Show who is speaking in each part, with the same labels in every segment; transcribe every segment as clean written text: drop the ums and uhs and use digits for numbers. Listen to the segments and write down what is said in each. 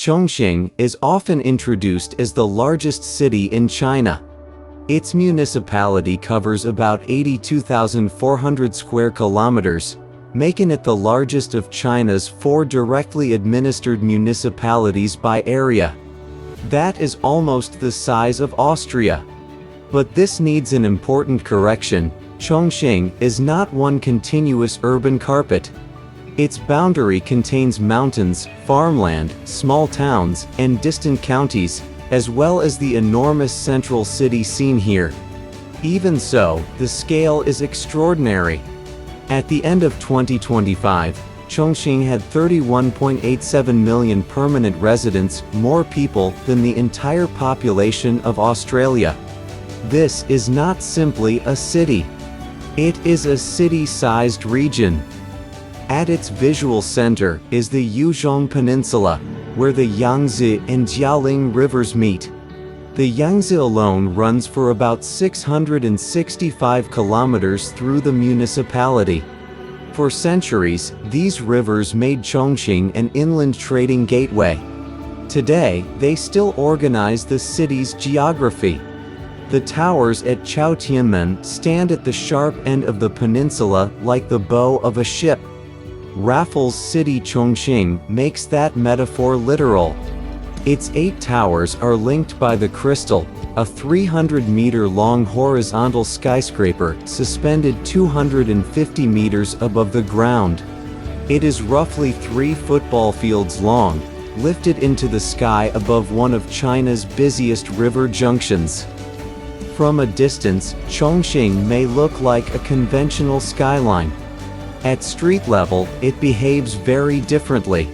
Speaker 1: Chongqing is often introduced as the largest city in China. Its municipality covers about 82,400 square kilometers, making it the largest of China's 4 directly administered municipalities by area. That is almost the size of Austria. But this needs an important correction. Chongqing is not one continuous urban carpet. Its boundary contains mountains, farmland, small towns, and distant counties, as well as the enormous central city seen here. Even so, the scale is extraordinary. At the end of 2025, Chongqing had 31.87 million permanent residents, more people than the entire population of Australia. This is not simply a city. It is a city-sized region. At its visual center is the Yuzhong Peninsula, where the Yangtze and Jialing rivers meet. The Yangtze alone runs for about 665 kilometers through the municipality. For centuries, these rivers made Chongqing an inland trading gateway. Today, they still organize the city's geography. The towers at Chongqing stand at the sharp end of the peninsula like the bow of a ship. Raffles City Chongqing makes that metaphor literal. Its 8 towers are linked by the Crystal, a 300-meter-long horizontal skyscraper suspended 250 meters above the ground. It is roughly 3 football fields long, lifted into the sky above one of China's busiest river junctions. From a distance, Chongqing may look like a conventional skyline. At street level, it behaves very differently.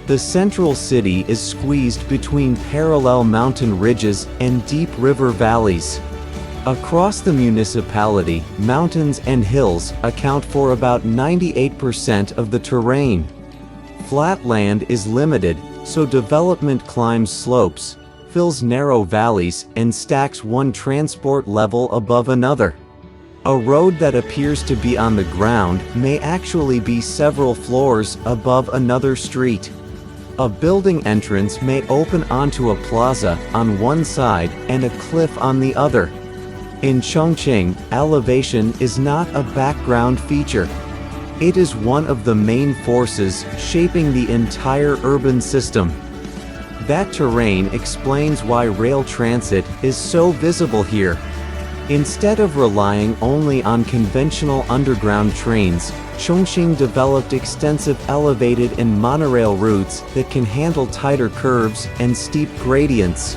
Speaker 1: The central city is squeezed between parallel mountain ridges and deep river valleys. Across the municipality, mountains and hills account for about 98% of the terrain. Flat land is limited, so development climbs slopes, fills narrow valleys, and stacks one transport level above another. A road that appears to be on the ground may actually be several floors above another street. A building entrance may open onto a plaza on one side and a cliff on the other. In Chongqing, elevation is not a background feature. It is one of the main forces shaping the entire urban system. That terrain explains why rail transit is so visible here. Instead of relying only on conventional underground trains, Chongqing developed extensive elevated and monorail routes that can handle tighter curves and steep gradients.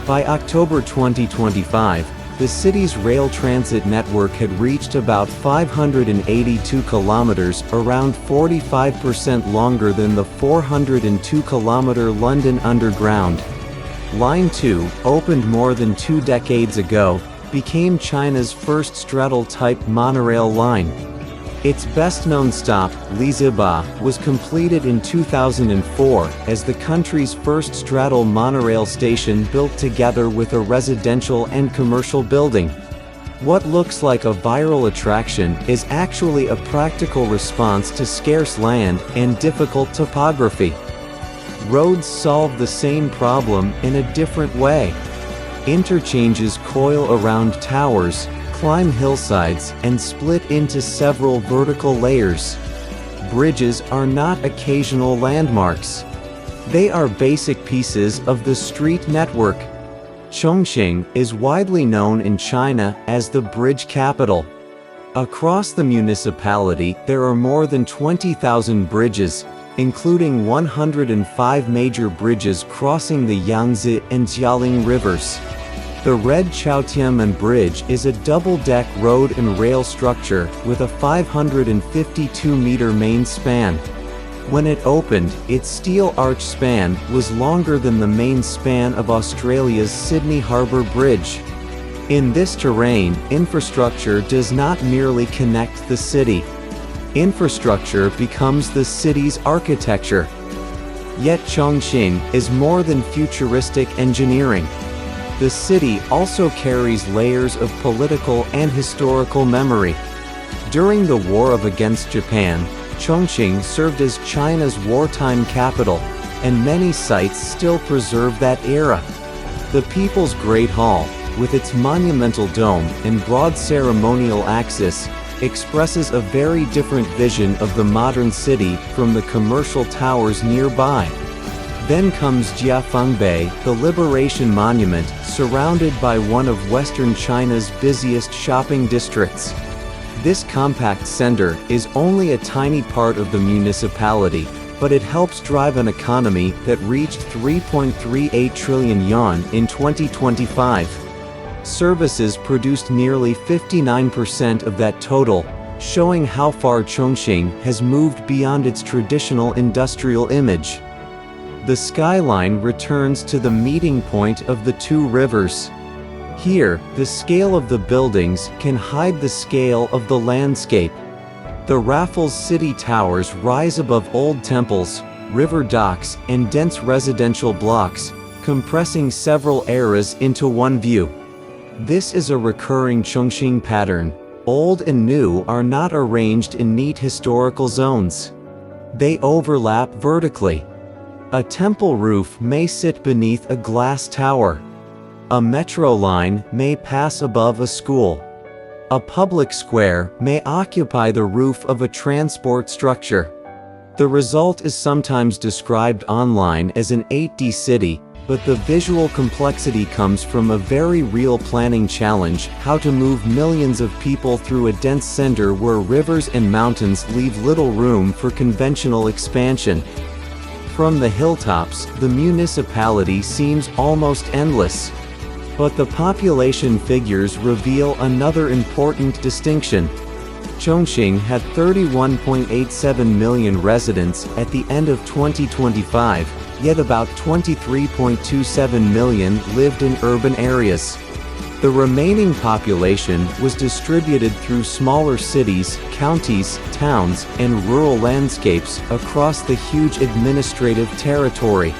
Speaker 1: By October 2025, the city's rail transit network had reached about 582 kilometers, around 45% longer than the 402-kilometer London Underground. Line 2, opened more than 2 decades ago, became China's first straddle-type monorail line. Its best-known stop, Liziba, was completed in 2004 as the country's first straddle monorail station built together with a residential and commercial building. What looks like a viral attraction is actually a practical response to scarce land and difficult topography. Roads solve the same problem in a different way. Interchanges coil around towers, climb hillsides, and split into several vertical layers. Bridges are not occasional landmarks. They are basic pieces of the street network. Chongqing is widely known in China as the bridge capital. Across the municipality, there are more than 20,000 bridges, including 105 major bridges crossing the Yangtze and Jialing rivers. The Red Chongqing Bridge is a double-deck road and rail structure with a 552-meter main span. When it opened, its steel arch span was longer than the main span of Australia's Sydney Harbour Bridge. In this terrain, infrastructure does not merely connect the city. Infrastructure becomes the city's architecture. Yet Chongqing is more than futuristic engineering. The city also carries layers of political and historical memory. During the war against Japan, Chongqing served as China's wartime capital, and many sites still preserve that era. The People's Great Hall, with its monumental dome and broad ceremonial axis, expresses a very different vision of the modern city from the commercial towers nearby. Then comes Jiefangbei, the Liberation Monument, surrounded by one of Western China's busiest shopping districts. This compact center is only a tiny part of the municipality, but it helps drive an economy that reached 3.38 trillion yuan in 2025. Services produced nearly 59% of that total, showing how far Chongqing has moved beyond its traditional industrial image. The skyline returns to the meeting point of the two rivers. Here, the scale of the buildings can hide the scale of the landscape. The Raffles City towers rise above old temples, river docks, and dense residential blocks, compressing several eras into one view. This is a recurring Chongqing pattern. Old and new are not arranged in neat historical zones. They overlap vertically. A temple roof may sit beneath a glass tower. A metro line may pass above a school. A public square may occupy the roof of a transport structure. The result is sometimes described online as an 8D city, but the visual complexity comes from a very real planning challenge: how to move millions of people through a dense center where rivers and mountains leave little room for conventional expansion. From the hilltops, the municipality seems almost endless. But the population figures reveal another important distinction. Chongqing had 31.87 million residents at the end of 2025, yet about 23.27 million lived in urban areas. The remaining population was distributed through smaller cities, counties, towns, and rural landscapes across the huge administrative territory.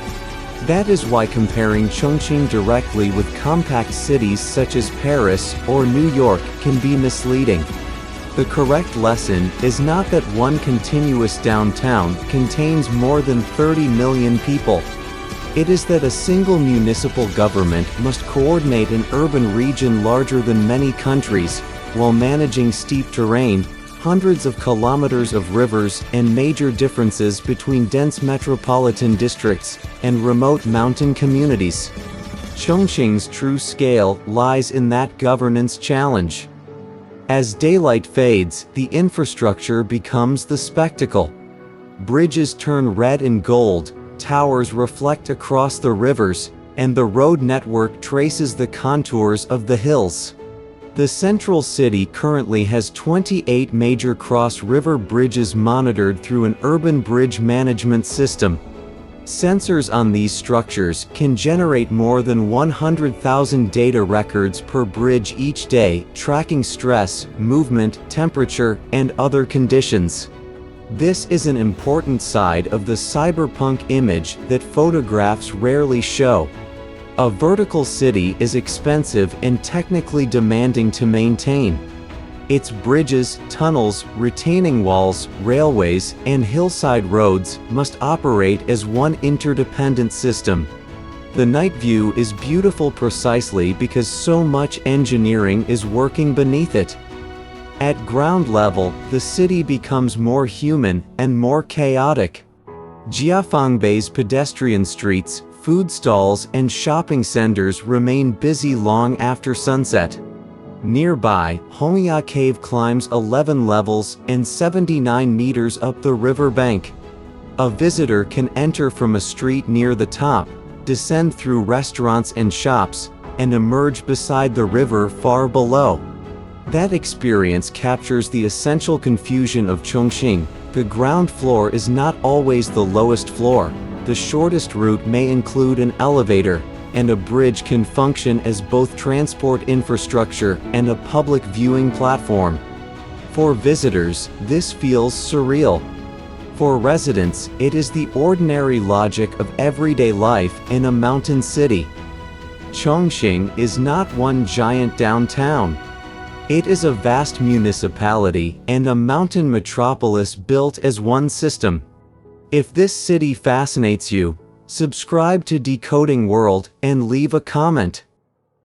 Speaker 1: That is why comparing Chongqing directly with compact cities such as Paris or New York can be misleading. The correct lesson is not that one continuous downtown contains more than 30 million people. It is that a single municipal government must coordinate an urban region larger than many countries, while managing steep terrain, hundreds of kilometers of rivers, and major differences between dense metropolitan districts and remote mountain communities. Chongqing's true scale lies in that governance challenge. As daylight fades, the infrastructure becomes the spectacle. Bridges turn red and gold, towers reflect across the rivers, and the road network traces the contours of the hills. The central city currently has 28 major cross-river bridges monitored through an urban bridge management system. Sensors on these structures can generate more than 100,000 data records per bridge each day, tracking stress, movement, temperature, and other conditions. This is an important side of the cyberpunk image that photographs rarely show. A vertical city is expensive and technically demanding to maintain. Its bridges, tunnels, retaining walls, railways, and hillside roads must operate as one interdependent system. The night view is beautiful precisely because so much engineering is working beneath it. At ground level, the city becomes more human and more chaotic. Jiefangbei's pedestrian streets, food stalls, and shopping centers remain busy long after sunset. Nearby, Hongya Cave climbs 11 levels and 79 meters up the river bank. A visitor can enter from a street near the top, descend through restaurants and shops, and emerge beside the river far below. That experience captures the essential confusion of Chongqing. The ground floor is not always the lowest floor. The shortest route may include an elevator, and a bridge can function as both transport infrastructure and a public viewing platform. For visitors, this feels surreal. For residents, it is the ordinary logic of everyday life in a mountain city. Chongqing is not one giant downtown. It is a vast municipality and a mountain metropolis built as one system. If this city fascinates you, Subscribe to Decoding World and leave a comment.